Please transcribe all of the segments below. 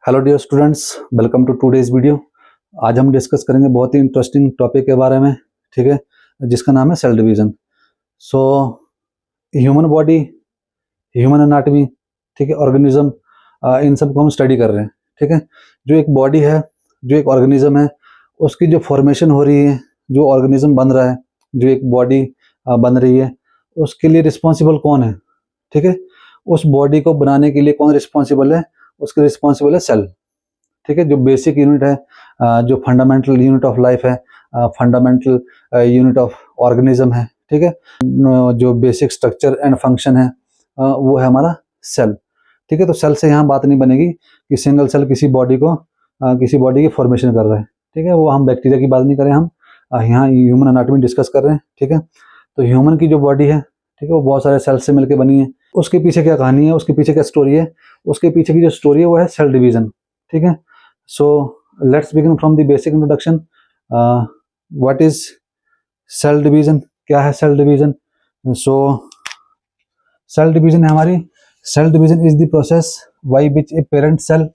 Hello dear students, welcome to today's video. आज हम discuss करेंगे बहुत ही इंटरेस्टिंग टॉपिक के बारे में, ठीक है, जिसका नाम है cell division. So human body, human anatomy, ठीक है, ऑर्गेनिज्म, इन सब को हम स्टडी कर रहे हैं, ठीक है। जो एक बॉडी है, जो एक ऑर्गेनिज्म है, उसकी जो फॉर्मेशन हो रही है, जो ऑर्गेनिज्म बन रहा है, जो एक बॉडी बन रही है, उसके लिए रिस्पॉन्सिबल कौन है, ठीक है। उस बॉडी को बनाने के लिए कौन रिस्पॉन्सिबल है? उसके रिस्पॉन्सिबल है सेल, ठीक है। जो बेसिक यूनिट है, जो फंडामेंटल यूनिट ऑफ लाइफ है, फंडामेंटल यूनिट ऑफ ऑर्गेनिज्म है, ठीक है। जो बेसिक स्ट्रक्चर एंड फंक्शन है, वो है हमारा सेल, ठीक है। तो सेल से यहाँ बात नहीं बनेगी कि सिंगल सेल किसी बॉडी की फॉर्मेशन कर रहा है, ठीक है। वो हम बैक्टीरिया की बात नहीं कर रहे हैं, हम यहाँ ह्यूमन एनाटॉमी डिस्कस कर रहे हैं, ठीक है। तो ह्यूमन की जो बॉडी है, ठीक है, वो बहुत सारे सेल से मिलकर बनी है। उसके पीछे क्या कहानी है, उसके पीछे क्या स्टोरी है? उसके पीछे की जो स्टोरी है वो है सेल डिवीजन, ठीक है। So let's begin from the basic introduction. What is cell division? क्या है cell division? So cell division है हमारी, cell division is the process by which a parent cell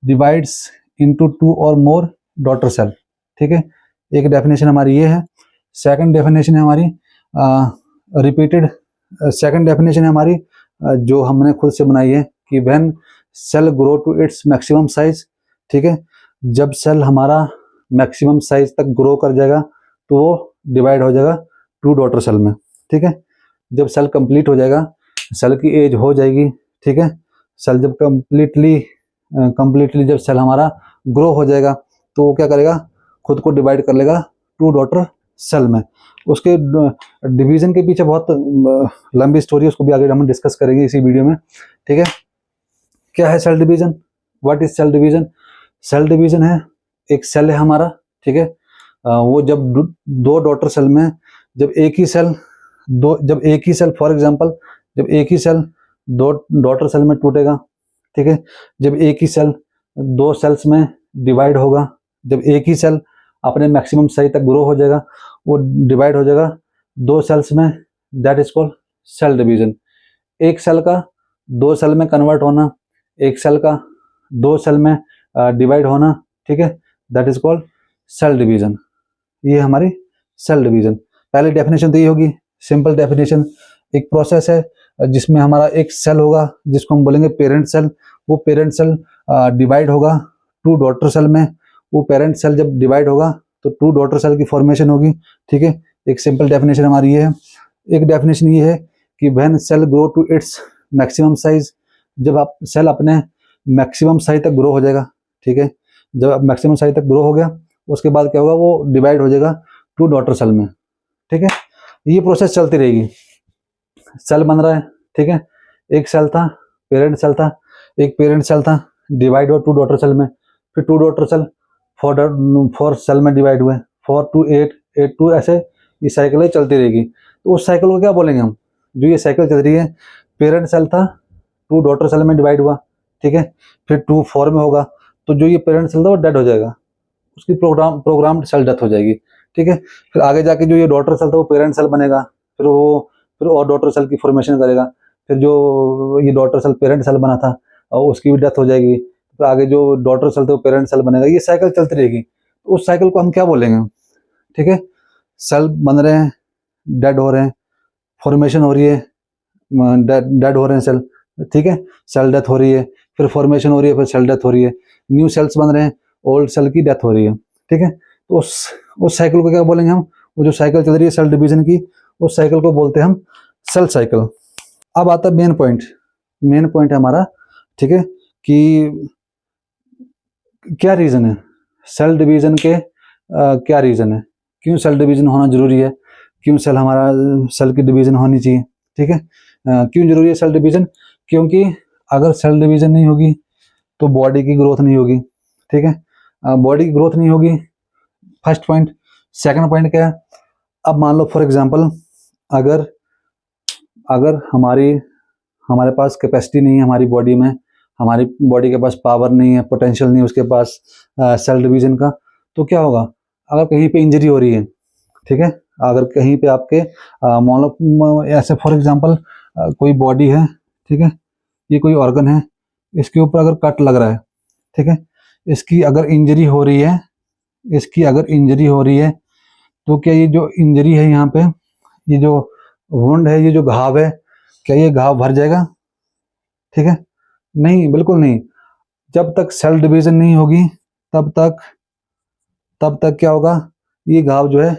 divides into two or more daughter cell, ठीक है। एक definition हमारी ये है। सेकंड डेफिनेशन है हमारी रिपीटेड, सेकंड डेफिनेशन है हमारी जो हमने खुद से बनाई है कि when cell grow to its maximum size, ठीक है, जब सेल हमारा मैक्सिमम साइज तक ग्रो कर जाएगा तो वो डिवाइड हो जाएगा टू डॉटर सेल में, ठीक है। जब सेल कंप्लीट हो जाएगा, सेल की एज हो जाएगी, ठीक है, सेल जब कंप्लीटली जब सेल हमारा ग्रो हो जाएगा तो वो क्या करेगा? खुद को डिवाइड कर लेगा टू डॉटर सेल में। उसके डिवीजन के पीछे बहुत लंबी स्टोरी है, उसको भी आगे हम डिस्कस करेंगे इसी वीडियो में, ठीक है। क्या है cell division? What is cell division? Cell division है, एक सेल है हमारा, ठीक है, वो जब दो डॉटर सेल में जब एक ही सेल फॉर एग्जांपल जब एक ही सेल दो डॉटर सेल में टूटेगा, ठीक है, जब एक ही सेल दो सेल्स में डिवाइड होगा, जब एक ही सेल अपने मैक्सिमम साइज तक ग्रो हो जाएगा, वो डिवाइड हो जाएगा दो सेल्स में, that is called cell division. एक सेल का दो सेल में कन्वर्ट होना, एक सेल का दो सेल में डिवाइड होना, ठीक है, that is called cell division. ये हमारी सेल डिवीजन। पहले डेफिनेशन तो ये होगी, सिंपल डेफिनेशन। एक प्रोसेस है जिसमें हमारा एक सेल होगा जिसको हम बोलेंगे पेरेंट सेल। वो पेरेंट सेल डिवाइड होगा टू डॉटर सेल में। वो पेरेंट सेल जब डिवाइड होगा तो टू डॉटर सेल की फॉर्मेशन होगी, ठीक है। एक सिंपल डेफिनेशन हमारी ये है। एक डेफिनेशन ये है कि when cell grow to its maximum size, जब आप सेल अपने मैक्सिमम साइज तक ग्रो हो जाएगा, ठीक है, जब मैक्सिमम साइज तक ग्रो हो गया उसके बाद क्या होगा? वो डिवाइड हो जाएगा टू डॉटर सेल में, ठीक है। ये प्रोसेस चलती रहेगी। सेल बन रहा है, ठीक है, एक सेल था, पेरेंट सेल था, एक पेरेंट सेल था, डिवाइड हुआ टू डॉटर सेल में, फिर two daughter cell four cell में डिवाइड हुए, 4 to 8, 8 to, ऐसे ये साइकिल चलती रहेगी। तो उस साइकिल को क्या बोलेंगे हम? जो ये साइकिल चल रही है, पेरेंट सेल था, टू डॉटर सेल में डिवाइड हुआ, ठीक है, फिर 2 4 में होगा, तो जो ये पेरेंट सेल था वो डेड हो जाएगा, उसकी प्रोग्राम्ड सेल डेथ हो जाएगी, ठीक है। फिर आगे जाके जो ये डॉटर सेल था वो पेरेंट सेल बनेगा, फिर और डॉटर सेल की फॉर्मेशन करेगा, फिर जो ये डॉटर सेल पेरेंट सेल बना था और उसकी भी डेथ हो जाएगी, फिर आगे जो डॉटर सेल था वो पेरेंट सेल बनेगा। ये साइकिल चलती रहेगी। तो उस साइकिल को हम क्या बोलेंगे? ठीक है, सेल बन रहे हैं, डेड हो रहे हैं, फॉर्मेशन हो रही है, डेड हो रहे हैं सेल, ठीक है, सेल डेथ हो रही है, फिर फॉर्मेशन हो रही है, फिर सेल डेथ हो रही है, न्यू सेल्स बन रहे हैं, ओल्ड सेल की डेथ हो रही है, ठीक है। तो उस साइकिल को क्या बोलेंगे हम? वो जो साइकिल चल रही है सेल डिवीजन की, उस साइकिल को बोलते हैं हम सेल साइकिल। अब आता है मेन पॉइंट है हमारा, ठीक है, कि क्या रीजन है सेल डिवीजन के, क्या रीजन है, क्यों सेल डिवीजन होना जरूरी है, क्यों सेल की डिवीजन होनी चाहिए, ठीक है। क्यों जरूरी है सेल डिवीजन? क्योंकि अगर सेल डिवीजन नहीं होगी तो बॉडी की ग्रोथ नहीं होगी, ठीक है। बॉडी की ग्रोथ नहीं होगी, फर्स्ट पॉइंट। सेकंड पॉइंट क्या है? अब मान लो फॉर एग्जांपल अगर हमारे पास कैपेसिटी नहीं है हमारी बॉडी में, हमारी बॉडी के पास पावर नहीं है, पोटेंशियल नहीं है उसके पास सेल डिवीजन का, तो क्या होगा? अगर कहीं पे इंजरी हो रही है, ठीक है, अगर कहीं पे आपके मान लो ऐसे फॉर एग्जांपल कोई बॉडी है, ठीक है, ये कोई ऑर्गन है, इसके ऊपर अगर कट लग रहा है, ठीक है। इसकी अगर इंजरी हो रही है, इसकी अगर इंजरी हो रही है तो क्या ये जो इंजरी है यहाँ पे, ये जो वुंड है, ये जो घाव है, क्या ये घाव भर जाएगा? ठीक है, नहीं, बिल्कुल नहीं। जब तक सेल डिवीजन नहीं होगी तब तक क्या होगा, ये घाव जो है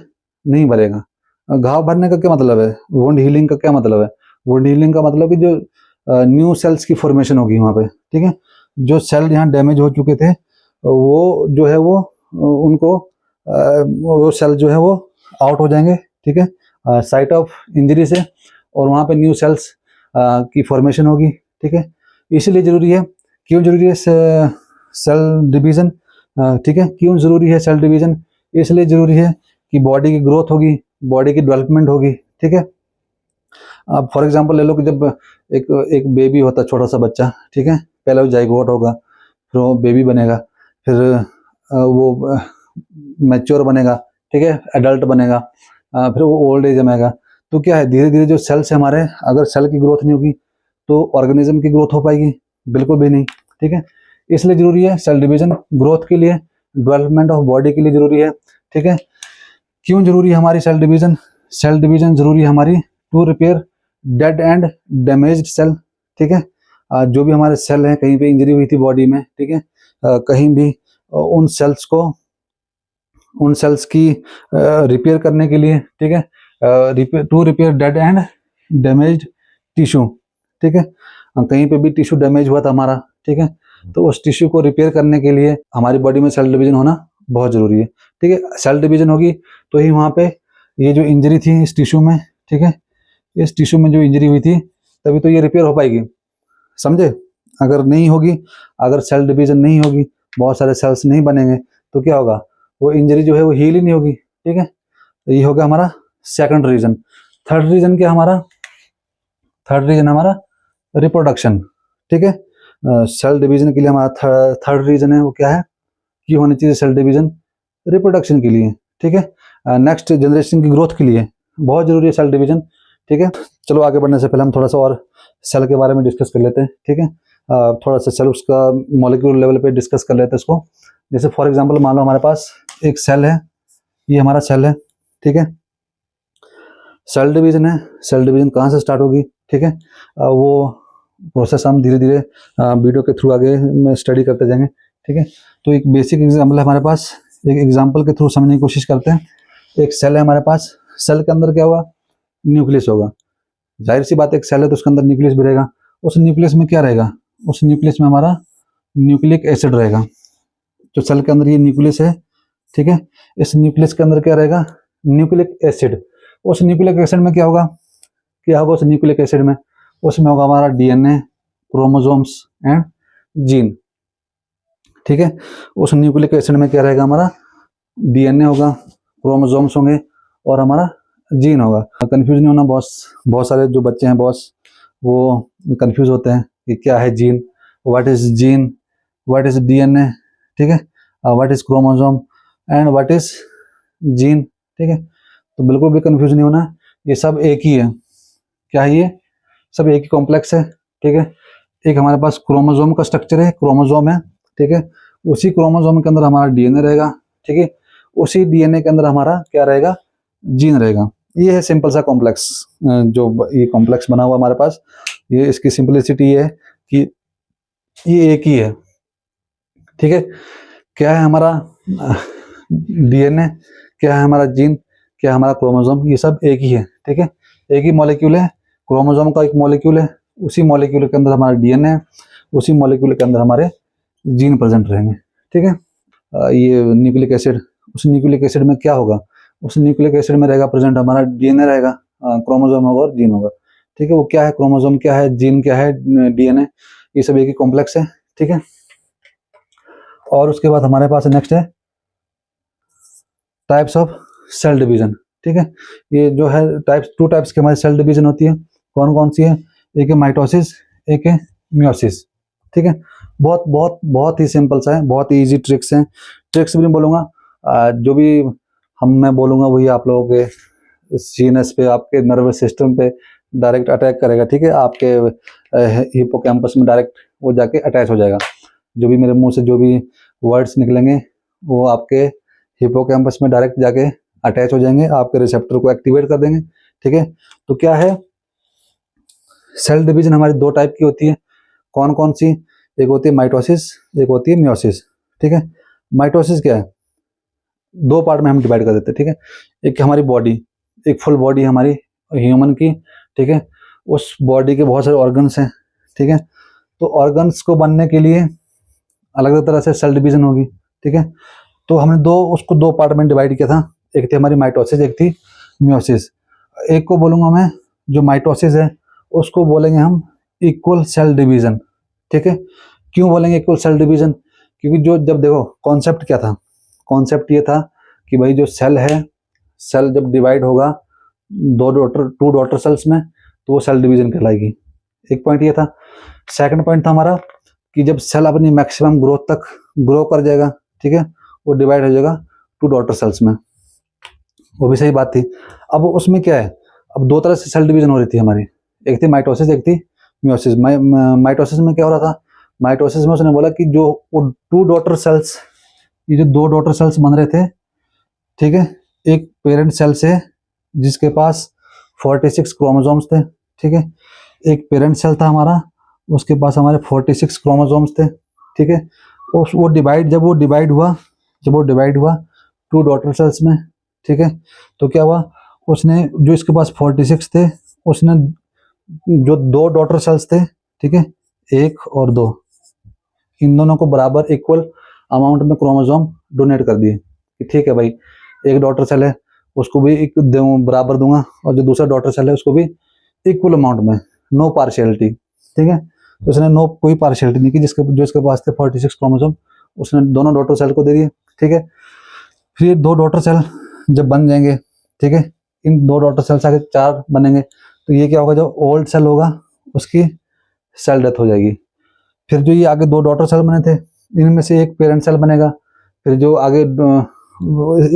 नहीं भरेगा। घाव भरने का क्या मतलब है? वुंड हीलिंग का क्या मतलब है? वुंड हीलिंग का मतलब कि जो न्यू सेल्स की फॉर्मेशन होगी वहाँ पे। ठीक है, जो सेल यहाँ डैमेज हो चुके थे वो जो है वो उनको वो सेल जो है वो आउट हो जाएंगे। ठीक है, साइट ऑफ इंजरी से, और वहाँ पे न्यू सेल्स की फॉर्मेशन होगी। ठीक है, इसीलिए जरूरी है। क्यों जरूरी है सेल डिवीजन? ठीक है, क्यों जरूरी है सेल डिवीजन? इसलिए जरूरी है कि बॉडी की ग्रोथ होगी, बॉडी की डेवलपमेंट होगी। ठीक है, अब फॉर एग्जांपल ले लो कि जब एक एक बेबी होता है, छोटा सा बच्चा, ठीक है, पहले वो जाइगोट होगा, फिर वो बेबी बनेगा, फिर वो मैच्योर बनेगा, ठीक है, एडल्ट बनेगा, फिर वो ओल्ड एज में आएगा। तो क्या है, धीरे धीरे जो सेल्स है हमारे, अगर सेल की ग्रोथ नहीं होगी तो ऑर्गेनिज्म की ग्रोथ हो पाएगी? बिल्कुल भी नहीं। ठीक है, इसलिए जरूरी है सेल डिवीजन, ग्रोथ के लिए, डेवलपमेंट ऑफ बॉडी के लिए जरूरी है। ठीक है, क्यों जरूरी है हमारी सेल डिवीजन? सेल डिवीजन जरूरी है हमारी to repair dead and damaged cell. ठीक है, जो भी हमारे सेल हैं, कहीं पे इंजरी हुई थी बॉडी में, ठीक है, कहीं भी उन सेल्स को, उन सेल्स की रिपेयर करने के लिए, ठीक है, to repair dead and damaged tissue. ठीक है, कहीं पे भी टिश्यू डैमेज हुआ था हमारा, ठीक है, तो उस टिश्यू को रिपेयर करने के लिए हमारी बॉडी में सेल डिवीजन होना बहुत जरूरी है। ठीक है, सेल डिवीजन होगी तो ही वहाँ पे ये जो इंजरी थी इस टिश्यू में, ठीक है, इस टिश्यू में जो इंजरी हुई थी, तभी तो ये रिपेयर हो पाएगी। समझे? अगर नहीं होगी, अगर सेल डिवीजन नहीं होगी, बहुत सारे सेल्स नहीं बनेंगे, तो क्या होगा, वो इंजरी जो है वो हील ही नहीं होगी। ठीक है, तो ये होगा हमारा सेकंड रीजन। थर्ड रीजन क्या हमारा? थर्ड रीजन हमारा रिप्रोडक्शन। ठीक है, सेल डिवीजन के लिए हमारा थर्ड रीजन है वो क्या है, कि होनी चाहिए सेल डिवीजन रिप्रोडक्शन के लिए। ठीक है, नेक्स्ट जनरेशन की ग्रोथ के लिए बहुत जरूरी है सेल डिवीजन। ठीक है, चलो आगे बढ़ने से पहले हम थोड़ा सा और सेल के बारे में डिस्कस कर लेते हैं। ठीक है, थोड़ा सा सेल उसका मॉलिक्यूल लेवल पे डिस्कस कर लेते हैं इसको। जैसे फॉर एग्जांपल मान लो हमारे पास एक सेल है, ये हमारा सेल है। ठीक है, सेल डिवीजन है। सेल डिवीजन कहाँ से स्टार्ट होगी? ठीक है, वो प्रोसेस हम धीरे धीरे वीडियो के थ्रू आगे में स्टडी करते जाएंगे। ठीक है, तो एक बेसिक एग्जाम्पल है हमारे पास, एक एग्जाम्पल के थ्रू समझने की कोशिश करते हैं। एक सेल है हमारे पास, सेल के अंदर क्या हुआ, न्यूक्लियस होगा। जाहिर सी बात है, एक सेल है तो उसके अंदर न्यूक्लियस भी रहेगा। उस न्यूक्लियस में क्या रहेगा? उस न्यूक्लियस में हमारा न्यूक्लिक एसिड रहेगा। जो सेल के अंदर ये न्यूक्लियस है, ठीक है, इस न्यूक्लियस के अंदर क्या रहेगा? Nucleic acid. उस न्यूक्लिक एसिड में क्या होगा, क्या होगा उस न्यूक्लिक एसिड में? उसमें होगा हमारा डीएनए, क्रोमोसोम्स एंड जीन। ठीक है, उस न्यूक्लिक एसिड में क्या रहेगा हमारा? डीएनए होगा, क्रोमोसोम्स होंगे और हमारा जीन होगा। कंफ्यूज नहीं होना बॉस, बहुत सारे जो बच्चे हैं बॉस वो कंफ्यूज होते हैं कि क्या है gene, what is gene, what is DNA, ठीक है, what is chromosome and what is gene. ठीक है, तो बिल्कुल भी कंफ्यूज नहीं होना, ये सब एक ही है। क्या है ये? सब एक ही कॉम्प्लेक्स है। ठीक है, एक हमारे पास क्रोमोसोम का स्ट्रक्चर है, क्रोमोसोम है। ठीक है, उसी क्रोमोसोम के अंदर हमारा डीएनए रहेगा। ठीक है, उसी डीएनए के अंदर हमारा क्या रहेगा? जीन रहेगा। ये है सिंपल सा कॉम्प्लेक्स, जो ये कॉम्प्लेक्स बना हुआ हमारे पास, ये इसकी सिंपलिसिटी ये है कि ये एक ही है। ठीक है, क्या है हमारा डीएनए, क्या है हमारा जीन, क्या है हमारा क्रोमोसोम, ये सब एक ही है। ठीक है, एक ही मॉलिक्यूल है, क्रोमोसोम का एक मॉलिक्यूल है, उसी मॉलिक्यूल के अंदर हमारा डीएनए है, उसी मॉलिक्यूल के अंदर हमारे जीन प्रेजेंट रहेंगे। ठीक है, ये न्यूक्लिक एसिड, उस न्यूक्लिक एसिड में क्या होगा? उस न्यूक्लिक एसिड में रहेगा प्रेजेंट हमारा डीएनए रहेगा, क्रोमोसोम होगा और जीन होगा। ठीक है, वो क्या है? क्रोमोसोम क्या है, जीन क्या है, डीएनए, ये सब एक ही कॉम्प्लेक्स है। ठीक है, और उसके बाद हमारे पास नेक्स्ट है टाइप्स ऑफ सेल डिवीजन। ठीक है, ये जो है टाइप्स, टू टाइप्स की हमारी सेल डिवीजन होती है। कौन कौन सी है? एक है माइटोसिस, एक है मियोसिस। ठीक है, बहुत बहुत बहुत ही सिंपल सा है, बहुत ही इजी ट्रिक्स हैं। ट्रिक्स भी नहीं बोलूँगा, जो भी मैं बोलूँगा वही आप लोगों के सीनस पे, आपके नर्वस सिस्टम पे डायरेक्ट अटैक करेगा। ठीक है, आपके हिपोकैम्पस में डायरेक्ट वो जाके अटैच हो जाएगा। जो भी मेरे मुंह से जो भी वर्ड्स निकलेंगे वो आपके हिपोकैम्पस में डायरेक्ट जाके अटैच हो जाएंगे, आपके रिसेप्टर को एक्टिवेट कर देंगे। ठीक है, तो क्या है, सेल डिवीजन हमारी दो टाइप की होती है। कौन कौन सी? एक होती है माइटोसिस, एक होती है मियोसिस। ठीक है, माइटोसिस क्या है, दो पार्ट में हम डिवाइड कर देते हैं। ठीक है, एक हमारी बॉडी, एक फुल बॉडी हमारी ह्यूमन की। ठीक है, उस बॉडी के बहुत सारे ऑर्गन्स हैं। ठीक है, तो ऑर्गन्स को बनने के लिए अलग अलग तरह से सेल डिवीजन होगी। ठीक है, तो हमने उसको दो पार्ट में डिवाइड किया था, एक थी हमारी माइटोसिस, एक थी मियोसिस। एक को बोलूंगा मैं, जो माइटोसिस है उसको बोलेंगे हम इक्वल सेल डिवीजन। ठीक है, क्यों बोलेंगे इक्वल सेल डिवीजन? क्योंकि जो जब देखो कॉन्सेप्ट क्या था, कॉन्सेप्ट ये था कि भाई जो सेल है, सेल जब डिवाइड होगा टू डॉटर सेल्स में, तो वो सेल डिवीजन कहलाएगी। एक पॉइंट ये था। सेकंड पॉइंट था हमारा कि जब सेल अपनी मैक्सिमम ग्रोथ तक ग्रो कर जाएगा, ठीक है, वो डिवाइड हो जाएगा टू डॉटर सेल्स में। वो भी सही बात थी। अब उसमें क्या है, अब दो तरह से सेल डिवीजन हो रही थी हमारी, एक थी माइटोसिस, एक थी मियोसिस। माइटोसिस में क्या हो रहा था, माइटोसिस में उसने बोला कि जो वो टू डॉटर सेल्स, ये जो दो डॉटर सेल्स बन रहे थे, ठीक है, एक पेरेंट सेल से जिसके पास 46 क्रोमोसोम्स थे। ठीक है, एक पेरेंट सेल था हमारा, उसके पास हमारे 46 क्रोमोसोम्स थे। ठीक है, वो डिवाइड, जब वो डिवाइड हुआ टू डॉटर सेल्स में, ठीक है, तो क्या हुआ, उसने जो इसके पास 46 थे, उसने जो दो डॉटर सेल्स थे, ठीक है, एक और दो, इन दोनों को बराबर इक्वल अमाउंट में क्रोमोसोम डोनेट कर दिए कि ठीक है भाई, एक डॉटर सेल है उसको भी एक बराबर दूंगा, और जो दूसरा डॉटर सेल है उसको भी इक्वल अमाउंट में, नो पार्शियलिटी। ठीक है, तो उसने नो कोई पार्शियलिटी नहीं की, जो इसके पास थे 46 क्रोमोसोम, उसने दोनों डॉटर सेल को दे दिए। ठीक है, फिर दो डॉटर सेल जब बन जाएंगे, ठीक है, इन दो डॉटर सेल से आगे चार बनेंगे, तो ये क्या होगा, जो ओल्ड सेल होगा उसकी सेल डेथ हो जाएगी। फिर जो ये आगे दो डॉटर सेल बने थे, इनमें से एक पेरेंट सेल बनेगा, फिर जो आगे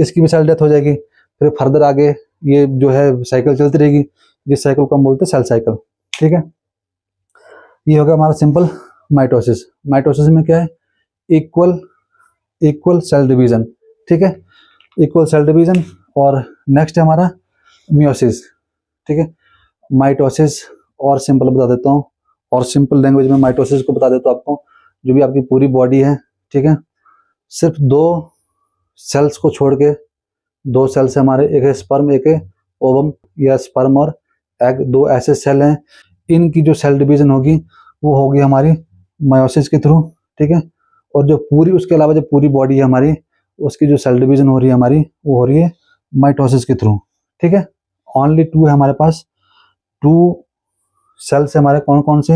इसकी भी सेल डेथ हो जाएगी। फिर फर्दर आगे ये जो है साइकिल चलती रहेगी, जिस साइकिल को हम बोलते हैं सेल साइकिल। ठीक है, ये हो गया हमारा सिंपल माइटोसिस। माइटोसिस में क्या है, इक्वल सेल डिवीजन। ठीक है, इक्वल सेल डिवीजन। और नेक्स्ट है हमारा मियोसिस। ठीक है, माइटोसिस और सिंपल बता देता हूँ, और सिंपल लैंग्वेज में माइटोसिस को बता देता हूँ आपको। जो भी आपकी पूरी बॉडी है, ठीक है, सिर्फ दो सेल्स को छोड़ के, दो सेल्स हमारे, एक है स्पर्म, एक है ओवम, या स्पर्म और एग, दो ऐसे सेल हैं, इनकी जो सेल डिवीजन होगी वो होगी हमारी मायोसिस के थ्रू। ठीक है, और जो पूरी, उसके अलावा जो पूरी बॉडी है हमारी, उसकी जो सेल डिवीजन हो रही है हमारी, वो हो रही है माइटोसिस के थ्रू। ठीक है, ओनली टू है हमारे पास, टू सेल्स है हमारे, कौन कौन से,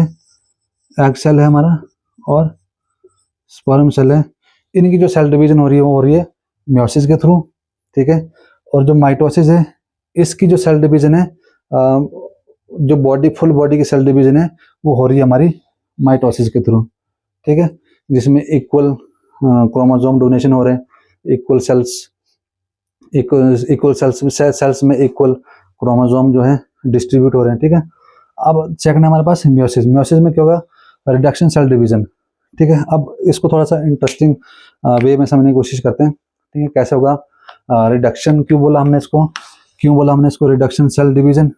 एग सेल है हमारा और स्पर्म सेल है। इनकी जो सेल डिवीजन हो रही है वो हो रही है मियोसिस के थ्रू। ठीक है, और जो माइटोसिस है, इसकी जो सेल डिवीजन है, जो बॉडी, फुल बॉडी की सेल डिवीजन है, वो हो रही है हमारी माइटोसिस के थ्रू। ठीक है, जिसमें इक्वल क्रोमोसोम डोनेशन हो रहे हैं, इक्वल सेल्स में इक्वल क्रोमोसोम जो है डिस्ट्रीब्यूट हो रहे हैं। ठीक है, अब सेकंड हमारे पास मियोसिस। मियोसिस में क्या होगा, रिडक्शन सेल डिवीजन। ठीक है, अब इसको थोड़ा सा इंटरेस्टिंग वे में समझने की कोशिश करते हैं। ठीक है, कैसे होगा रिडक्शन, क्यों बोला हमने इसको रिडक्शन सेल डिवीजन?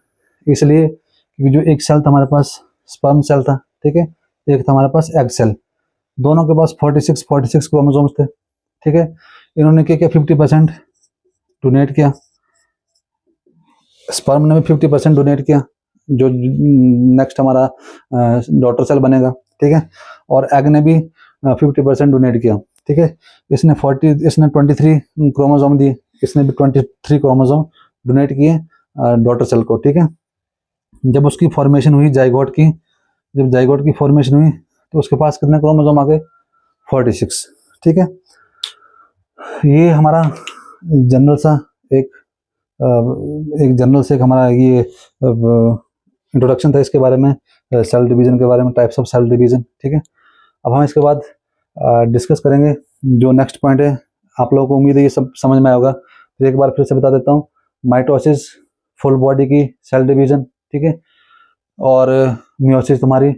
इसलिए क्योंकि जो एक सेल था हमारे पास, स्पर्म सेल था, ठीक है, एक था हमारे पास एग सेल, दोनों के पास 46 क्रोमोसोम्स थे। ठीक है, इन्होंने क्या 50% डोनेट किया, स्पर्म ने भी 50% डोनेट किया, जो नेक्स्ट हमारा डॉटर सेल बनेगा। ठीक है, और एग ने भी 50% डोनेट किया। ठीक है, इसने 23 क्रोमोसोम दिए, इसने भी 23 क्रोमोसोम डोनेट किए डॉटर सेल को। ठीक है, जब उसकी फॉर्मेशन हुई जाइगोट की, जब जाइगोट की फॉर्मेशन हुई तो उसके पास कितने क्रोमोसोम आ गए, 46। ठीक है, ये हमारा जनरल सा एक जनरल से हमारा ये इंट्रोडक्शन था इसके बारे में, सेल डिवीजन के बारे में, टाइप्स ऑफ सेल डिवीजन। ठीक है, अब हम इसके बाद डिस्कस करेंगे जो नेक्स्ट पॉइंट है। आप लोगों को उम्मीद है ये सब समझ में आया होगा, तो एक बार फिर से बता देता हूँ। माइटोसिस फुल बॉडी की सेल डिवीजन, ठीक है, और मियोसिस तुम्हारी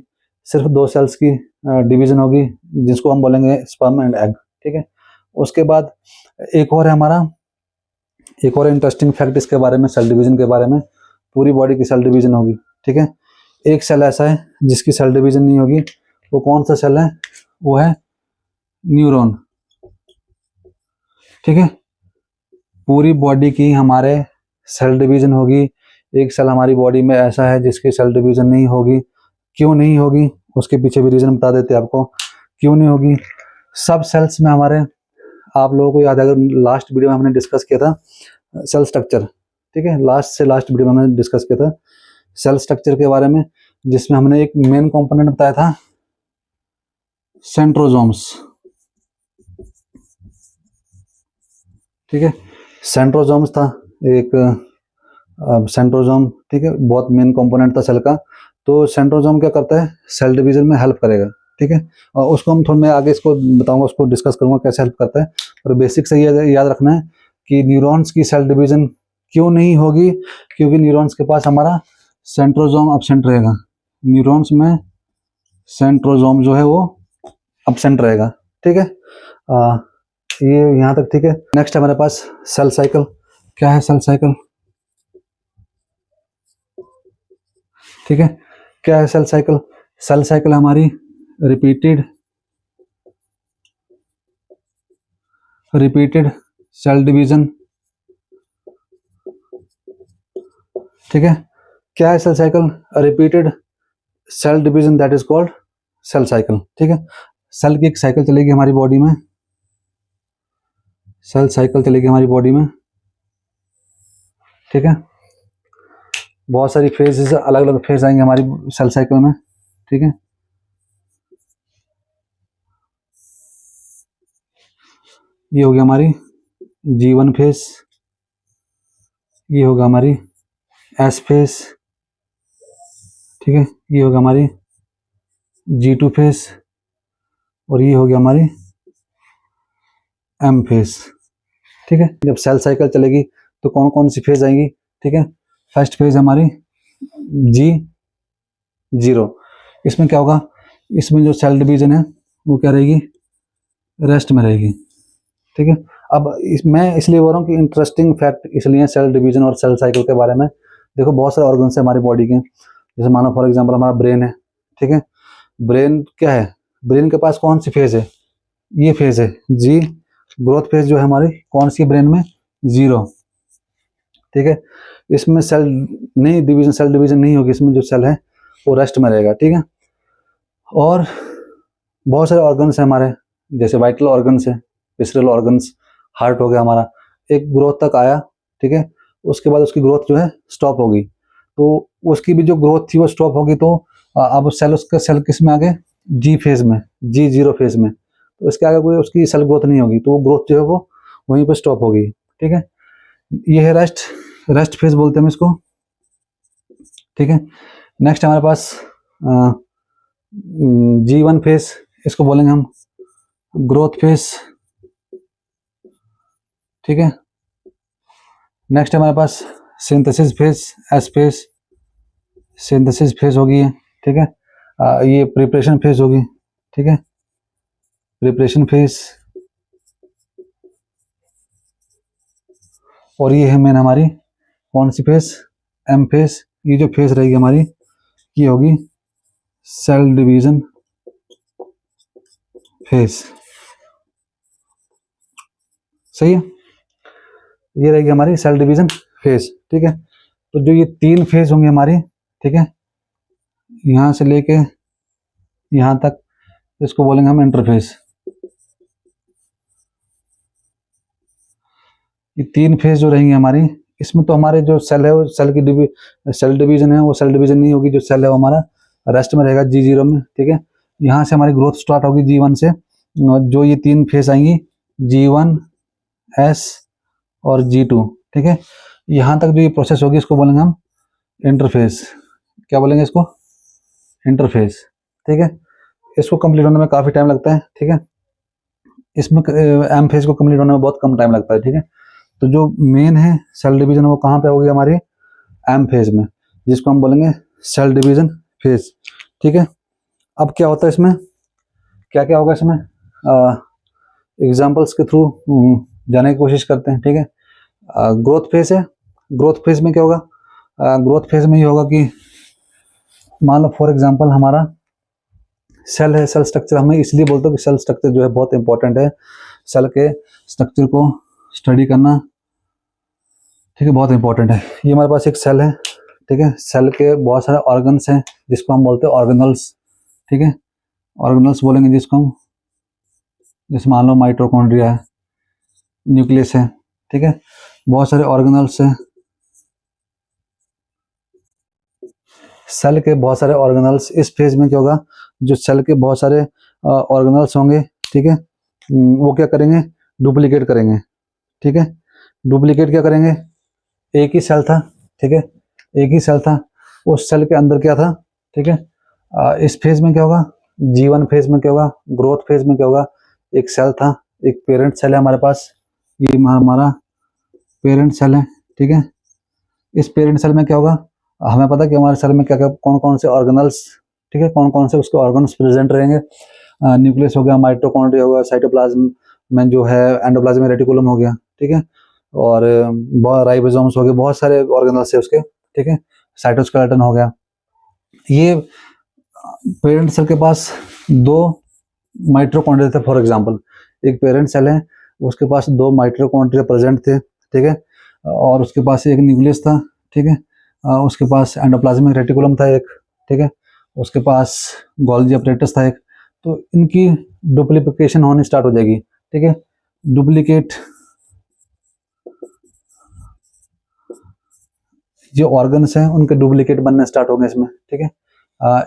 सिर्फ दो सेल्स की डिवीजन होगी जिसको हम बोलेंगे स्पर्म एंड एग, ठीक है। उसके बाद एक और है हमारा, एक और इंटरेस्टिंग फैक्ट इसके बारे में, सेल डिवीजन के बारे में। पूरी बॉडी की सेल डिवीजन होगी, ठीक है। एक सेल ऐसा है जिसकी सेल डिवीजन नहीं होगी, वो कौन सा सेल है? वो है न्यूरॉन, ठीक है। पूरी बॉडी की हमारे सेल डिवीजन होगी, एक सेल हमारी बॉडी में ऐसा है जिसकी सेल डिवीजन नहीं होगी। क्यों नहीं होगी? उसके पीछे भी रीजन बता देते हैं आपको क्यों नहीं होगी। सब सेल्स में हमारे, आप लोगों को याद है अगर लास्ट वीडियो में हमने डिस्कस किया था सेल स्ट्रक्चर, ठीक है, लास्ट से लास्ट वीडियो में हमने डिस्कस किया था सेल स्ट्रक्चर के बारे में, जिसमें हमने एक मेन कंपोनेंट बताया था सेंट्रोजोम्स, ठीक है। सेंट्रोजोम्स था एक सेंट्रोजोम, ठीक है, बहुत मेन कंपोनेंट था सेल का। तो सेंट्रोजोम क्या करता है? सेल डिवीजन में हेल्प करेगा, ठीक है। और उसको हम थोड़ा, मैं आगे इसको बताऊंगा, उसको डिस्कस करूंगा कैसे हेल्प करता है। और बेसिक से ये याद रखना है कि न्यूरॉन्स की सेल डिवीजन क्यों नहीं होगी? क्योंकि न्यूरॉन्स के पास हमारा सेंट्रोजोम एब्सेंट रहेगा। न्यूरॉन्स में सेंट्रोजोम जो है वो एब्सेंट रहेगा, ठीक है। ये यहाँ तक ठीक है। नेक्स्ट हमारे पास सेल साइकिल। क्या है सेल साइकिल? ठीक है, क्या है सेल साइकिल? सेल साइकिल हमारी रिपीटेड सेल डिवीजन, ठीक है। क्या है cell cycle? Repeated cell division, that is called cell cycle, ठीक है। सेल की एक साइकिल चलेगी हमारी बॉडी में, सेल साइकिल चलेगी हमारी बॉडी में, ठीक है। बहुत सारी फेजेस, अलग अलग फेज आएंगे हमारी सेल साइकिल में, ठीक है। ये हो गया हमारी G1 फेज, ये होगा हमारी S फेज, ठीक है। ये होगा हमारी G2 फेज, और ये हो गया हमारी M फेज, ठीक है। जब सेल साइकिल चलेगी तो कौन कौन सी फेज आएंगी? ठीक है, फर्स्ट फेज हमारी G0। इसमें क्या होगा? इसमें जो सेल डिवीजन है वो क्या रहेगी? रेस्ट में रहेगी, ठीक है। अब मैं इसलिए बोल रहा हूँ कि इंटरेस्टिंग फैक्ट इसलिए सेल डिवीजन और सेल साइकिल के बारे में। देखो बहुत सारे ऑर्गन्स है हमारी बॉडी के, जैसे मानो फॉर एग्जांपल हमारा ब्रेन है, ठीक है। ब्रेन क्या है? ब्रेन के पास कौन सी फेज है? ये फेज है जी, ग्रोथ फेज जो है हमारी कौन सी ब्रेन में? 0, ठीक है। इसमें सेल डिवीजन नहीं होगी, इसमें जो सेल है वो रेस्ट में रहेगा, ठीक है। और बहुत सारे ऑर्गन्स हैं हमारे, जैसे वाइटल ऑर्गन्स है, विसरल ऑर्गन्स, हार्ट हो गया हमारा, एक ग्रोथ तक आया, ठीक है। उसके बाद उसकी ग्रोथ जो है स्टॉप होगी, तो उसकी भी जो ग्रोथ थी वो स्टॉप होगी। तो अब उसका सेल किस में आ गए? जी फेज में, G0 फेज में। तो इसके आगे कोई उसकी सेल ग्रोथ नहीं होगी, तो वो ग्रोथ जो है वो वहीं पर स्टॉप होगी, ठीक है। ये है रेस्ट फेज बोलते हैं हम इसको, ठीक है। नेक्स्ट हमारे पास G1 फेज, इसको बोलेंगे हम ग्रोथ फेज, ठीक है। नेक्स्ट हमारे पास synthesis phase, S phase, synthesis phase होगी है, ठीक है। ये प्रिपरेशन फेज होगी, ठीक है, प्रिपरेशन फेज। और ये है मेन हमारी कौन सी फेज? M phase. ये जो फेज रहेगी हमारी ये होगी सेल डिवीजन फेज, सही है। ये रहेगी हमारी सेल डिवीजन फेज, ठीक है। तो जो ये 3 फेज होंगे हमारी, ठीक है, यहां से लेके यहां तक, इसको बोलेंगे हम इंटरफेस। ये 3 फेज जो रहेंगे हमारी, इसमें तो हमारे जो सेल है वो सेल डिवीजन है, वो सेल डिवीजन नहीं होगी, जो सेल है वो हमारा रेस्ट में रहेगा G0 में, ठीक है। यहाँ से हमारी ग्रोथ स्टार्ट होगी G1 से, जो ये 3 फेज आएंगी G1, S और G2, ठीक है। यहाँ तक जो ये प्रोसेस होगी इसको बोलेंगे हम इंटरफेस। क्या बोलेंगे इसको? इंटरफेस, ठीक है। इसको कंप्लीट होने में काफी टाइम लगता है, ठीक है। इसमें एम फेज को कंप्लीट होने में बहुत कम टाइम लगता है, ठीक है। तो जो मेन है सेल डिवीजन वो कहाँ पे होगी? हमारी एम फेज में, जिसको हम बोलेंगे सेल डिवीजन फेज, ठीक है। अब क्या होता है इसमें? क्या क्या होगा इसमें, एग्जाम्पल्स के थ्रू जाने की कोशिश करते हैं, ठीक है। ग्रोथ फेज है, ग्रोथ फेज में क्या होगा, ग्रोथ फेज में ये होगा कि मान लो फॉर एग्जांपल हमारा सेल है, सेल स्ट्रक्चर हमें इसलिए बोलते हैं कि सेल स्ट्रक्चर जो है बहुत इंपॉर्टेंट है, सेल के स्ट्रक्चर को स्टडी करना, ठीक है, बहुत इंपॉर्टेंट है। ये हमारे पास एक सेल है, ठीक है, सेल के बहुत सारे ऑर्गन्स हैं जिसको हम बोलते हैं ऑर्गेनल्स, ठीक है, ऑर्गेनल्स बोलेंगे जिसको हम, जैसे मान लो माइटोकॉन्ड्रिया है, न्यूक्लियस है, ठीक है, बहुत सारे ऑर्गेनल्स हैं, सेल के बहुत सारे ऑर्गेनल्स। इस फेज में क्या होगा, जो सेल के बहुत सारे ऑर्गेनल्स होंगे, ठीक है, वो क्या करेंगे, डुप्लीकेट करेंगे, ठीक है। डुप्लीकेट क्या करेंगे, एक ही सेल था, ठीक है, एक ही सेल था, उस सेल के अंदर क्या था, ठीक है। इस फेज में क्या होगा, G1 फेज में क्या होगा, ग्रोथ फेज में क्या होगा, एक सेल था, एक पेरेंट सेल है हमारे पास, ये हमारा पेरेंट सेल है, ठीक है। इस पेरेंट सेल में क्या होगा, हमें पता है कि हमारे सेल में क्या क्या कौन कौन से ऑर्गेनल्स, ठीक है, कौन कौन से उसके ऑर्गन्स प्रेजेंट रहेंगे। न्यूक्लियस हो गया, माइटोकॉन्ड्रिया हो गया, साइटोप्लाज्म में जो है एंडोप्लाज्मिक रेटिकुलम हो गया, ठीक है, और बहुत राइबोसोम्स हो गए, बहुत सारे ऑर्गेनल्स है उसके, ठीक है, साइटोस्केलेटन हो गया। ये पेरेंट सेल के पास दो माइटोकॉन्ड्रिया थे फॉर एग्जांपल, एक पेरेंट सेल है उसके पास दो माइटोकॉन्ड्रिया प्रेजेंट थे, ठीक है, और उसके पास एक न्यूक्लियस था, ठीक है, उसके पास एंडोप्लाज्मिक रेटिकुलम था एक, ठीक है, उसके पास गोल्गी अपरेटस था एक। तो इनकी डुप्लीकेशन होनी स्टार्ट हो जाएगी, ठीक है, डुप्लीकेट, जो ऑर्गन्स हैं उनके डुप्लीकेट बनने स्टार्ट हो गए इसमें, ठीक है।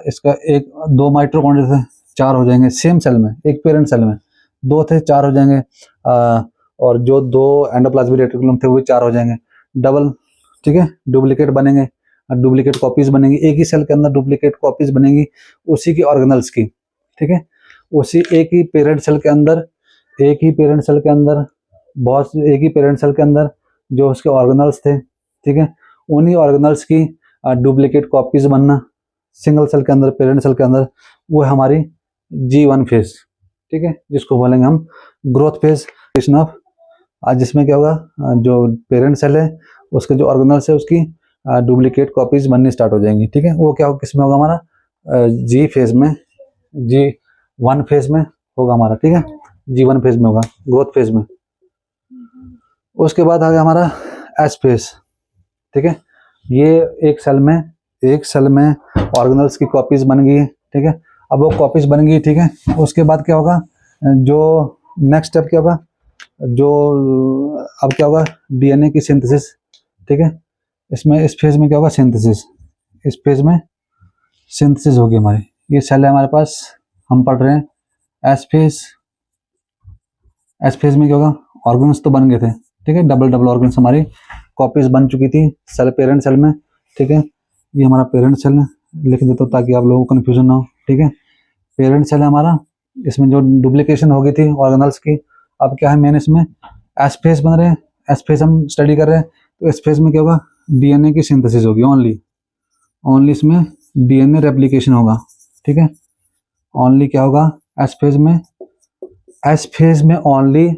इसका एक दो माइटोकॉन्ड्रिया थे, चार हो जाएंगे सेम सेल में, एक पेरेंट सेल में दो थे, चार हो जाएंगे, और जो दो एंडोप्लाज्मिक रेटिकुलम थे वो भी चार हो जाएंगे, डबल, ठीक है, डुप्लीकेट बनेंगे, डुप्लीकेट कॉपीज बनेंगी, एक ही सेल के अंदर डुप्लीकेट कॉपीज बनेंगी उसी की ऑर्गेनल्स की, ठीक है, उसी एक ही पेरेंट सेल के अंदर, एक ही पेरेंट सेल के अंदर बहुत, एक ही पेरेंट सेल के अंदर जो उसके ऑर्गेनल्स थे, ठीक है, उन्हीं ऑर्गेनल्स की डुप्लीकेट कॉपीज बनना सिंगल सेल के अंदर, पेरेंट सेल के अंदर, वो है हमारी G1 फेज, ठीक है, जिसको बोलेंगे हम ग्रोथ फेज ऑफ, जिसमें क्या होगा, जो पेरेंट सेल है उसके जो ऑर्गेनल्स है उसकी डुप्लीकेट कॉपीज बननी स्टार्ट हो जाएंगी, ठीक है। वो क्या होगा, किसमें होगा हमारा जी फेज में, G1 फेज में होगा हमारा, ठीक है, G1 फेज में होगा, ग्रोथ फेज में। उसके बाद आ गया हमारा एस फेज, ठीक है, ये एक सेल में ऑर्गेनल्स की कॉपीज बन गई, ठीक है, अब वो कॉपीज बन गई, ठीक है, उसके बाद क्या होगा, जो नेक्स्ट स्टेप क्या होगा, जो अब क्या होगा, डीएनए की सिंथेसिस, ठीक है, इसमें इस फेज में क्या होगा, सिंथेसिस, इस फेज में सिंथेसिस होगी हमारी। ये सेल है हमारे पास, हम पढ़ रहे हैं एस फेज, एस फेज में क्या होगा, ऑर्गन्स तो बन गए थे, ठीक है, डबल डबल ऑर्गन्स हमारी कॉपीज बन चुकी थी सेल, पेरेंट सेल में, ठीक है, ये हमारा पेरेंट सेल है, लिख देता हूँ ताकि आप लोगों को कन्फ्यूजन ना हो, ठीक है, पेरेंट सेल है हमारा, इसमें जो डुप्लीकेशन हो गई थी ऑर्गेनल्स की, अब क्या है मेन इसमें एस फेज बन रहे हैं, एस फेज हम स्टडी कर रहे हैं, तो इस फेज में क्या होगा, डीएनए की सिंथेसिस होगी, ओनली ओनली इसमें डीएनए रेप्लिकेशन होगा, ठीक है, ओनली क्या होगा एस फेज में, एस फेज में ओनली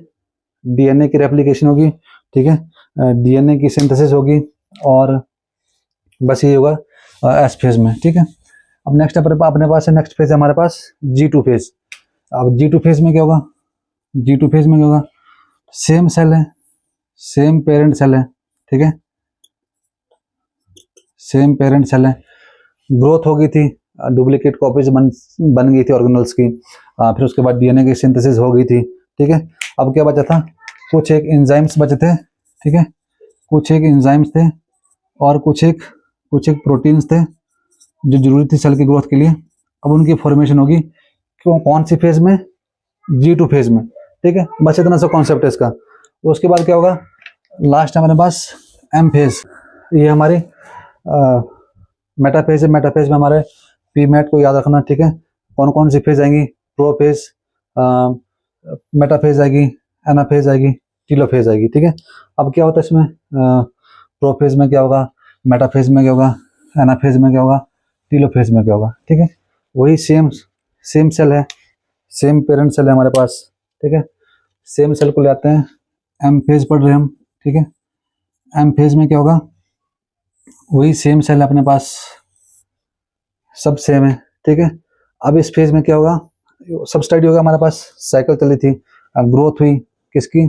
डीएनए की रेप्लिकेशन होगी, ठीक है, डीएनए की सिंथेसिस होगी, और बस ये होगा एस फेज में, ठीक है। अब नेक्स्ट अपने पास है, नेक्स्ट फेज है हमारे पास G2 फेज। अब G2 फेज में क्या होगा, G2 फेज में क्या होगा, सेम सेल है, सेम पेरेंट सेल है, ठीक है, सेम पेरेंट सेल है, ग्रोथ हो गई थी, डुप्लीकेट कॉपीज बन गई थी ऑर्गेनल्स की, फिर उसके बाद डीएनए की सिंथेसिस हो गई थी, ठीक है। अब क्या बचा था, कुछ एक एंजाइम्स बचे थे, ठीक है, कुछ एक एंजाइम्स थे, और कुछ एक प्रोटीन्स थे जो जरूरी थी सेल की ग्रोथ के लिए। अब उनकी फॉर्मेशन होगी क्यों, कौन सी फेज में, G2 फेज में, ठीक है, बस इतना सा कॉन्सेप्ट है इसका। उसके बाद क्या होगा, लास्ट हमारे पास M फेज, ये हमारी मेटाफेज है, मेटाफेज में हमारे पीमेट को याद रखना, ठीक है, कौन कौन सी फेज आएंगी, प्रोफेज, मेटाफेज आएगी, एनाफेज आएगी, टीलोफेज आएगी, ठीक है। अब क्या होता है इसमें, प्रोफेज में क्या होगा, मेटाफेज में क्या होगा, एनाफेज में क्या होगा, टीलोफेज में क्या होगा, ठीक है, वही सेम सेल है, सेम पेरेंट सेल है हमारे पास, ठीक है। सेम सेल को ले आते हैं, एम फेज पढ़ रहे हैं हम, ठीक है। एम फेज में क्या होगा, वही सेम सेल है अपने पास, सब सेम है, ठीक है। अब इस फेज में क्या होगा, सब स्टडी होगा हमारे पास, साइकिल चली थी, ग्रोथ हुई किसकी,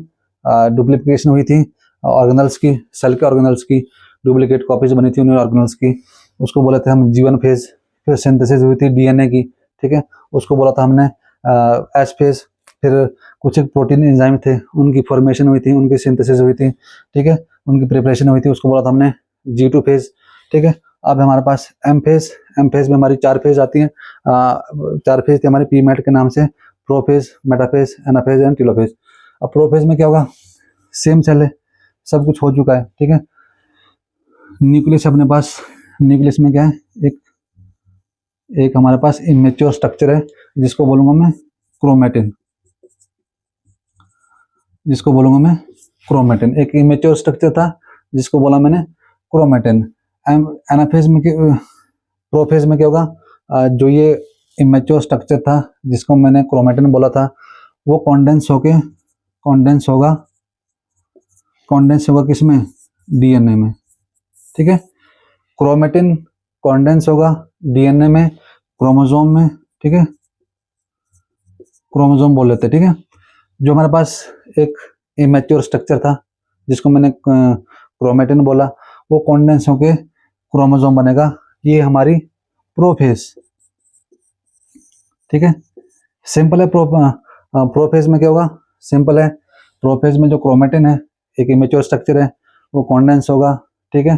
डुप्लीकेशन हुई थी ऑर्गेनल्स की, सेल के ऑर्गेनल्स की, डुप्लीकेट कॉपीज बनी थी उन ऑर्गेनल्स की, उसको बोला था हम जीवन फेज। फिर सिंथेसिस हुई थी डीएनए की, ठीक है, उसको बोला था हमने एस फेज। फिर कुछ एक प्रोटीन एंजाइम थे, उनकी फॉर्मेशन हुई थी, उनकी सिंथेसिस हुई थी, ठीक है, उनकी प्रिपरेशन हुई थी, उसको बोला था हमने G2 फेज, ठीक है। अब हमारे पास एम फेज। एम फेज में हमारी 4 फेज आती हैं, 4 फेज थे हमारे पीमेट के नाम से, prophase, metaphase, anaphase and telophase. अब प्रोफेज में क्या होगा, सेम सेल है, सब कुछ हो चुका है, ठीक है। न्यूक्लियस अपने पास, न्यूक्लियस में क्या है, एक हमारे पास इमेच्योर स्ट्रक्चर है जिसको बोलूंगा मैं क्रोमेटिन, जिसको बोलूंगा मैं क्रोमेटिन। एक इमेच्योर स्ट्रक्चर था जिसको बोला मैंने क्रोमेटिन। एनाफेज में प्रोफेज में क्या होगा, जो ये इमेच्योर स्ट्रक्चर था जिसको मैंने क्रोमेटिन बोला था, वो कॉन्डेंस होगा किसमें, डीएनए में, ठीक है। क्रोमेटिन कॉन्डेंस होगा डीएनए में, क्रोमोसोम में, ठीक है, क्रोमोसोम बोल लेते हैं, ठीक है। जो हमारे पास एक इमेच्योर स्ट्रक्चर था जिसको मैंने क्रोमेटिन बोला, वो कॉन्डेंस होके क्रोमोसोम बनेगा, ये हमारी प्रोफेज, ठीक है। सिंपल है, प्रोफेज में क्या होगा, सिंपल है। प्रोफेज में जो क्रोमेटिन है, एक इमेच्योर स्ट्रक्चर है, वो कॉन्डेंस होगा, ठीक है।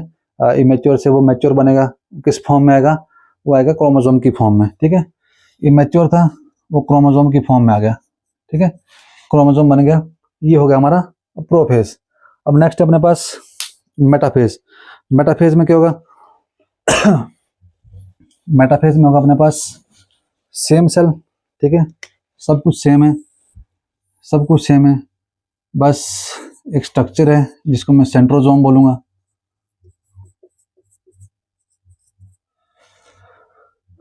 इमेच्योर से वो मैच्योर बनेगा, किस फॉर्म में आएगा, वो आएगा क्रोमोसोम की फॉर्म में, ठीक है। इमेच्योर था, वो क्रोमोसोम की फॉर्म में आ गया, ठीक है, क्रोमोसोम बन गया। ये हो गया हमारा प्रोफेज। अब नेक्स्ट अपने पास मेटाफेज। मेटाफेज में क्या होगा, मेटाफेज में होगा अपने पास सेम सेल, ठीक है, सब कुछ सेम है, सब कुछ सेम है, बस एक स्ट्रक्चर है जिसको मैं सेंट्रोजोम बोलूंगा।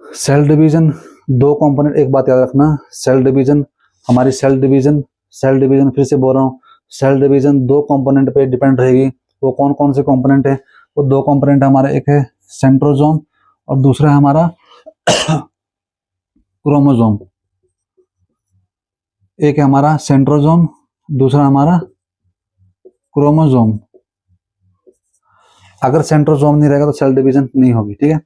सेल डिवीजन, 2 कंपोनेंट, एक बात याद रखना, सेल डिवीजन, हमारी सेल डिवीजन फिर से बोल रहा हूँ, सेल डिवीजन 2 कंपोनेंट पे डिपेंड रहेगी। वो कौन कौन से कंपोनेंट है, वो 2 कंपोनेंट हमारा, एक है सेंट्रोजोम और दूसरा है हमारा क्रोमोजोम। एक है हमारा सेंट्रोजोम, दूसरा हमारा क्रोमोजोम। अगर सेंट्रोजोम नहीं रहेगा तो सेल डिवीजन नहीं होगी, ठीक है।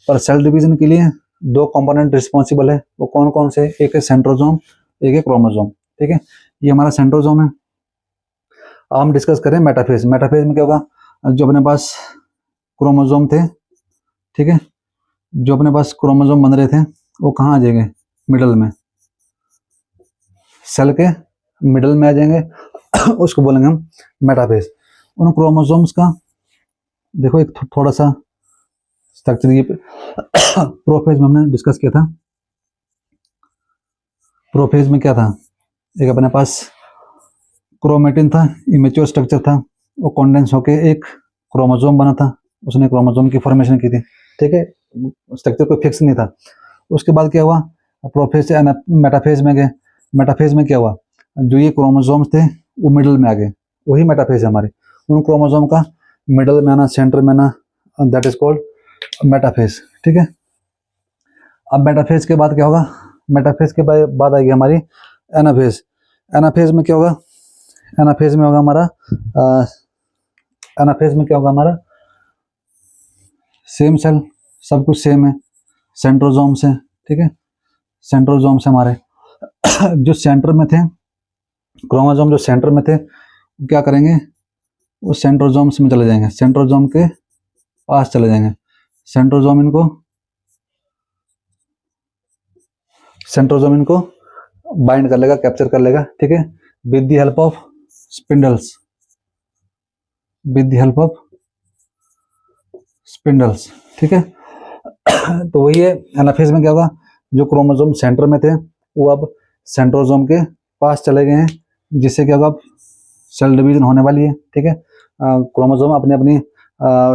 पर सेल डिवीजन के लिए 2 कंपोनेंट रिस्पॉन्सिबल है, वो कौन कौन से, एक है सेंट्रोजोम, एक है क्रोमोजोम, ठीक है। ये हमारा सेंट्रोजोम है। अब हम डिस्कस करें मेटाफेज। मेटाफेज में क्या होगा, जो अपने पास क्रोमोजोम थे, ठीक है, जो अपने पास क्रोमोजोम बन रहे थे, वो कहाँ आ जाएंगे, मिडल में, सेल के मिडल में आ जाएंगे उसको बोलेंगे हम मेटाफेज। उन क्रोमोजोम्स का देखो एक थोड़ा सा स्ट्रक्चर, ये प्रोफेज में हमने डिस्कस किया था। प्रोफेज में क्या था, एक अपने पास क्रोमेटिन था, इमेच्योर स्ट्रक्चर था, वो कॉन्डेंस होके एक क्रोमोजोम बना था, उसने क्रोमोजोम की फॉर्मेशन की थी, ठीक है, स्ट्रक्चर कोई फिक्स नहीं था। उसके बाद क्या हुआ, प्रोफेज से मेटाफेज में गए। मेटाफेज में क्या हुआ, जो ये क्रोमोजोम्स थे वो मिडल में आ गए, वही मेटाफेज है हमारे। उन क्रोमोजोम का मिडल में आना, सेंटर में आना, दैट इज कॉल्ड मेटाफेज, ठीक है। अब मेटाफेज के बाद क्या होगा, मेटाफेज के बाद आएगी हमारी एनाफेज। एनाफेज में क्या होगा, एनाफेज में होगा हमारा एनाफेज में क्या होगा हमारा, सेम सेल, सब कुछ सेम है, सेंट्रोजोम से, ठीक है, सेंट्रोजोम से हमारे जो सेंटर में थे, क्रोमोजोम जो सेंटर में थे, क्या करेंगे, वो सेंट्रोजोम्स में चले जाएंगे, सेंट्रोजोम के पास चले जाएंगे। सेंट्रोजोम इनको बाइंड कर लेगा, कैप्चर कर लेगा, ठीक है, with the help of spindles, ठीक है। तो वही है, एनाफेज में क्या होगा, जो क्रोमोजोम सेंटर में थे वो अब सेंट्रोजोम के पास चले गए हैं, जिससे क्या होगा, अब सेल डिवीजन होने वाली है, ठीक है। क्रोमोजोम अपने अपनी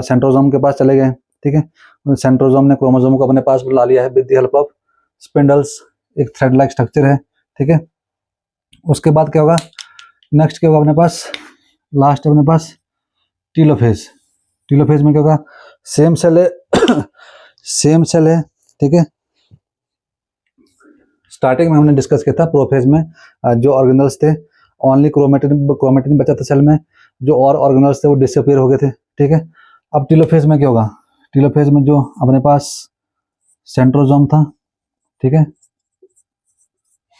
सेंट्रोजोम के पास चले गए, ठीक है। सेंट्रोजोम ने क्रोमोजोम को अपने पास ला लिया है with the help of spindles, एक थ्रेड लाइक स्ट्रक्चर है, ठीक है। उसके बाद क्या होगा, नेक्स्ट क्या होगा अपने पास, लास्ट अपने पास टीलोफेज। टीलोफेज में क्या होगा, सेम सेल है सेम सेल है, ठीक है। स्टार्टिंग में हमने डिस्कस किया था प्रोफेज में जो ऑर्गेनल्स थे, ओनली क्रोमेटिन क्रोमेटिन बचा था सेल में, जो और ऑर्गेनल्स थे वो डिसअपीयर हो गए थे, ठीक है। अब टीलोफेज में क्या होगा, टीलोफेज में जो अपने पास सेंट्रोजोम था, ठीक है,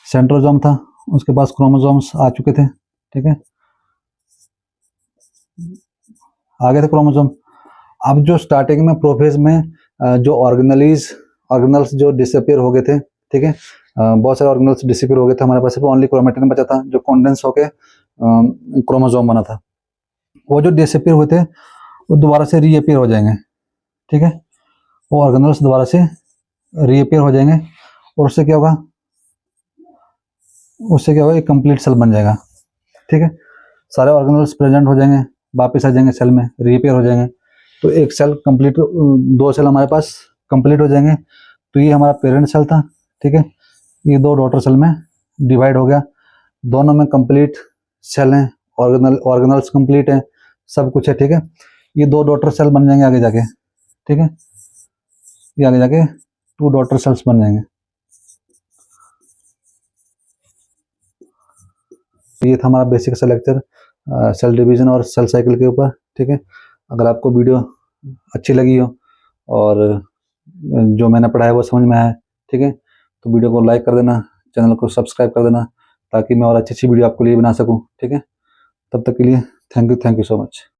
सेंट्रोजोम था, उसके पास क्रोमोसोम्स आ चुके थे, ठीक है, आ गए थे क्रोमोसोम। अब जो स्टार्टिंग में प्रोफेज में जो ऑर्गेनल्स जो डिसअपीयर हो गए थे, ठीक है, बहुत सारे ऑर्गेनल्स डिसअपीयर हो गए थे, हमारे पास सिर्फ ओनली क्रोमेटिन बचा था जो कॉन्डेंस होके क्रोमोसोम बना था। वो जो डिसअपीयर हुए थे वो दोबारा से रीअपीयर हो जाएंगे, ठीक है, वो ऑर्गेनल्स दोबारा से रीअपीयर हो जाएंगे और उससे क्या होगा, एक कंप्लीट सेल बन जाएगा, ठीक है। सारे ऑर्गेनल्स प्रेजेंट हो जाएंगे, वापस आ जाएंगे सेल में, रीअपीयर हो जाएंगे, तो एक सेल कंप्लीट, दो सेल हमारे पास कंप्लीट हो जाएंगे। तो ये हमारा पेरेंट सेल था, ठीक है, ये दो डॉटर सेल में डिवाइड हो गया, दोनों में कंप्लीट सेल हैं, ऑर्गेनल्स कंप्लीट हैं, सब कुछ है, ठीक है। ये दो डॉटर सेल बन जाएंगे आगे जाके, ठीक है, ये आगे जाके 2 डॉटर सेल्स बन जाएंगे। ये था हमारा बेसिक सा लेक्चर सेल डिवीजन और सेल साइकिल के ऊपर, ठीक है। अगर आपको वीडियो अच्छी लगी हो और जो मैंने पढ़ाया वो समझ में आया, ठीक है, तो वीडियो को लाइक कर देना, चैनल को सब्सक्राइब कर देना, ताकि मैं और अच्छी अच्छी वीडियो आपके लिए बना सकूं, ठीक है। तब तक के लिए थैंक यू सो मच।